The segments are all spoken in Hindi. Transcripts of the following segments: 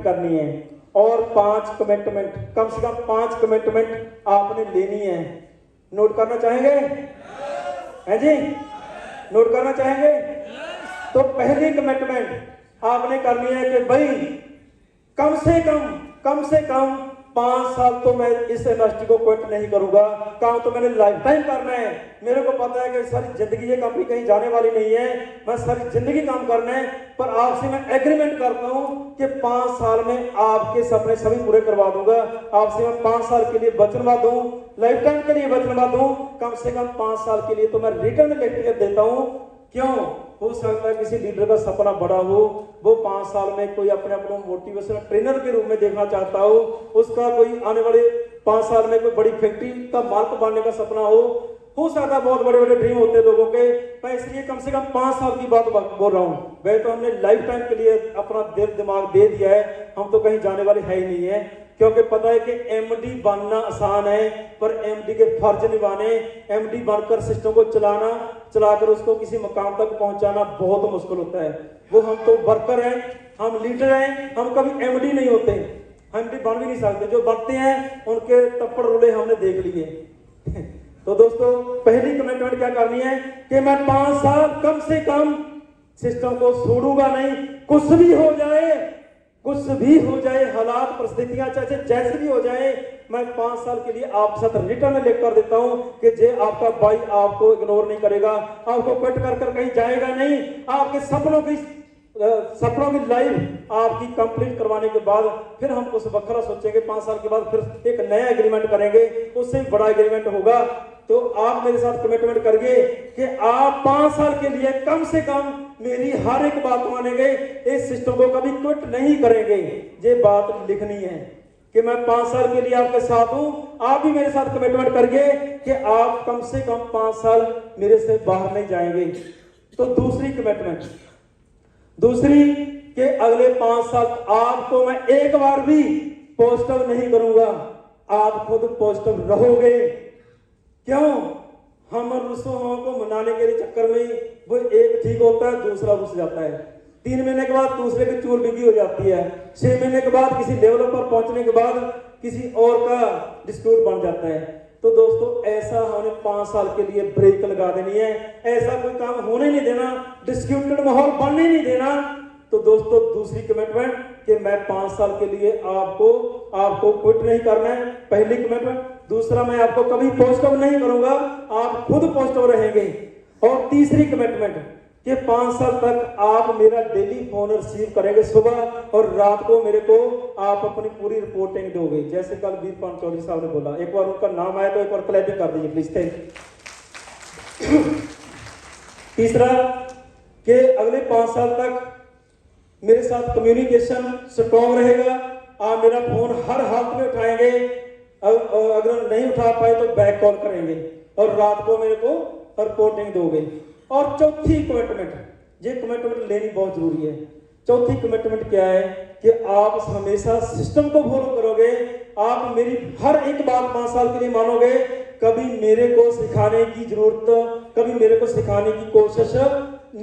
करनी है और 5 कमिटमेंट, कम से कम 5 कमिटमेंट आपने लेनी है। नोट करना चाहेंगे? हैं जी, नोट करना चाहेंगे? तो पहली कमिटमेंट आपने करनी है कि भाई कम से कम 5 साल तो मैं इस इंडस्ट्री को क्विट नहीं करूंगा। काम तो मैंने लाइफ टाइम करना है। मेरे को पता है कि सारी जिंदगी ये कंपनी कहीं जाने वाली नहीं है, मैं सारी जिंदगी काम करना है। पर आपसे मैं एग्रीमेंट करता हूं कि 5 साल में आपके सपने सभी पूरे करवा दूंगा। आपसे मैं 5 साल के लिए वचनबद्ध हूं, लाइफ टाइम के लिए वचनबद्ध हूं। कम से कम 5 साल के लिए तो मैं रिटर्न लिख देता हूं। क्यों? हो सकता है किसी लीडर का सपना बड़ा हो, वो 5 साल में कोई अपने आप को मोटिवेशनल ट्रेनर के रूप में देखना चाहता हो, उसका कोई आने वाले 5 साल में कोई बड़ी फैक्ट्री का मालिक बनने का सपना हो सकता है। बहुत बड़े बड़े ड्रीम होते हैं लोगों के। मैं इसलिए कम से कम 5 साल की बात बोल रहा हूँ। वह तो हमने लाइफ टाइम के लिए अपना दिल दिमाग दे दिया है, हम तो कहीं जाने वाले है ही नहीं है। क्योंकि पता है कि एमडी बनना आसान है, पर एमडी के फर्ज निभाने, एमडी बनकर सिस्टम को चलाकर उसको किसी मुकाम तक पहुंचाना बहुत मुश्किल होता है। वो हम तो वर्कर हैं, हम लीडर हैं, हम कभी एमडी नहीं होते, हम एमडी बन भी नहीं सकते। जो बनते हैं उनके तप्पड़ रुले हमने देख लिए। तो दोस्तों पहली कमिटमेंट क्या करनी है कि मैं 5 साल कम से कम सिस्टम को छोड़ूंगा नहीं। कुछ भी हो जाए, हालात परिस्थितियां चाहे जैसे भी हो जाए, मैं 5 साल के लिए आपके साथ रिटर्न लेकर देता हूं कि जे आपका भाई आपको इग्नोर नहीं करेगा, आपको कट कर कहीं जाएगा नहीं। आपके सपनों की लाइफ आपकी कंप्लीट करवाने के बाद फिर हम कुछ बखरा सोचेंगे। 5 साल के बाद फिर एक नया एग्रीमेंट करेंगे, उससे बड़ा एग्रीमेंट होगा। तो आप मेरे साथ कमिटमेंट करिए कि आप 5 साल के लिए कम से कम मेरी हर एक बात मानेंगे, इस सिस्टम को कभी क्विट नहीं करेंगे। ये बात लिखनी है कि मैं 5 साल के लिए आपके साथ हूं। आप भी मेरे साथ कमिटमेंट करिए कि आप कम से कम 5 साल मेरे से बाहर नहीं जाएंगे। तो दूसरी कमिटमेंट, दूसरी कि अगले 5 साल आपको मैं एक बार भी पॉजिटिव नहीं करूंगा, आप खुद पॉजिटिव रहोगे। क्यों? हम रुस्सों को मनाने के लिए चक्कर में वो एक ठीक होता है, दूसरा रुस जाता है। 3 महीने के बाद दूसरे की चूल बिगी हो जाती है। 6 महीने के बाद किसी लेवल पर पहुंचने के बाद किसी और का डिस्प्यूट बन जाता है। तो दोस्तों ऐसा हमें 5 साल के लिए ब्रेक लगा देनी है। ऐसा कोई काम होने नहीं देना, डिस्प्यूटेड माहौल बनने नहीं देना। तो दोस्तों दूसरी कमिटमेंट कि मैं 5 साल के लिए आपको क्विट नहीं करना है, पहली कमिटमेंट। दूसरा, मैं आपको कभी पॉजिटिव नहीं करूंगा, आप खुद पॉजिटिव रहेंगे। और तीसरी कमिटमेंट कि 5 साल तक आप मेरा डेली फोन रिसीव करेंगे, सुबह और रात को मेरे को आप अपनी पूरी रिपोर्टिंग दोगे, जैसे कल वीरपाल चौधरी साहब ने बोला। एक बार उनका नाम आया तो एक बार क्लैपिंग कर दीजिए प्लीज। तीसरा कि अगले 5 साल तक मेरे साथ कम्युनिकेशन स्ट्रॉन्ग रहेगा। आप मेरा फोन हर हालत में उठाएंगे, अगर नहीं उठा पाए तो बैक कॉल करेंगे और रात को मेरे को रिपोर्टिंग दोगे। और चौथी कमिटमेंट, ये कमिटमेंट लेनी बहुत जरूरी है। चौथी कमिटमेंट क्या है कि आप हमेशा सिस्टम को फॉलो करोगे। आप मेरी हर एक बात 5 साल के लिए मानोगे, कभी मेरे को सिखाने की जरूरत, कभी मेरे को सिखाने की कोशिश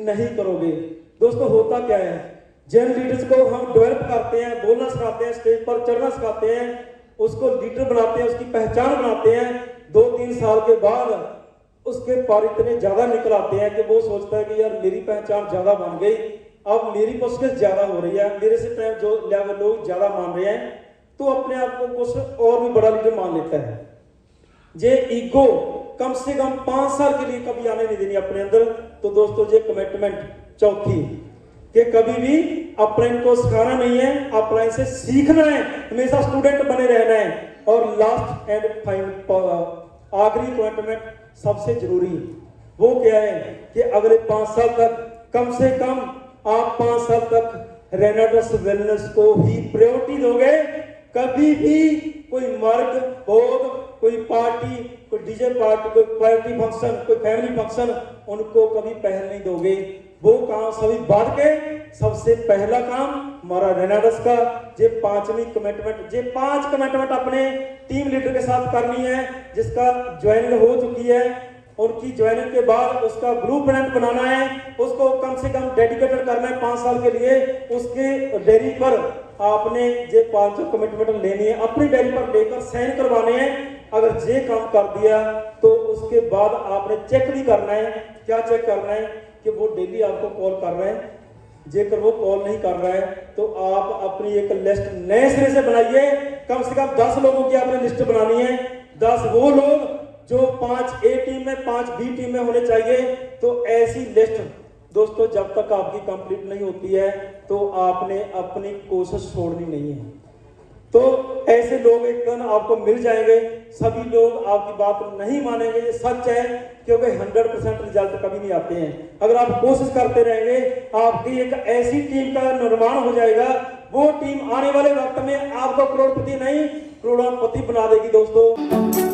नहीं करोगे। दोस्तों होता क्या है, जिन लीडर्स को हम डेवलप करते हैं, बोलना सिखाते हैं, स्टेज पर चढ़ना सिखाते हैं, उसको लीडर बनाते हैं, उसकी पहचान बनाते हैं, 2-3 साल के बाद उसके पार इतने ज्यादा निकल आते हैं कि वो सोचता है कि यार मेरी पहचान ज्यादा बन गई, अब मेरी कोशिश ज्यादा हो रही है, मेरे से टाइम जो लोग ज्यादा मान रहे हैं, तो अपने आप को कुछ और भी बड़ा लीडर मान लेता है। ये ईगो कम से कम 5 साल के लिए कभी आने नहीं देनी अपने अंदर। तो दोस्तों ये कमिटमेंट चौथी कि कभी भी अपने को सिखाना नहीं है, अपना इसे सीखना है, हमेशा स्टूडेंट बने रहना है। और लास्ट एंड आखिरी कमिटमेंट सबसे जरूरी वो क्या है कि अगले 5 साल तक कम से कम आप 5 साल तक रेनाडस वेलनेस को ही प्रायोरिटी दोगे। कभी भी कोई मर्ग भोग, कोई पार्टी, कोई डीजे पार्टी, कोई पार्टी फंक्शन, कोई फैमिली फंक्शन, उनको कभी पहल नहीं दोगे। वो काम सभी बाद के, सबसे पहला काम हमारा रेनाडस का। ये 5वीं कमिटमेंट, ये 5 कमिटमेंट अपने टीम लीडर के साथ करनी है, जिसका ज्वाइनिंग हो चुकी है। उनकी ज्वाइनिंग के बाद उसका ब्लूप्रिंट बनाना है, उसको कम से कम डेडिकेटेड करना है 5 साल के लिए। उसके डेयरी पर आपने जे 500 कमिटमेंट लेनी है, अपनी डायरी पर लेकर साइन करवाने हैं। अगर जे काम कर दिया तो उसके बाद आपने चेक भी करना है। क्या चेक करना है कि वो डेली आपको कॉल कर रहे हैं। जेकर वो कॉल नहीं कर रहा है तो आप अपनी एक लिस्ट नए सिरे से बनाइए। कम से कम 10 लोगों की आपने लिस्ट बनानी है। 10 वो लोग जो 5 ए टीम में 5 बी टीम में होने चाहिए। तो ऐसी लिस्ट दोस्तों जब तक आपकी कंप्लीट नहीं होती है तो आपने अपनी कोशिश छोड़नी नहीं है। तो ऐसे लोग एक दिन आपको मिल जाएंगे। सभी लोग आपकी बात नहीं मानेंगे, ये सच है, क्योंकि 100% रिजल्ट कभी नहीं आते हैं। अगर आप कोशिश करते रहेंगे आपकी एक ऐसी टीम का निर्माण हो जाएगा, वो टीम आने वाले वक्त में आपको करोड़पति नहीं करोड़पति बना देगी दोस्तों।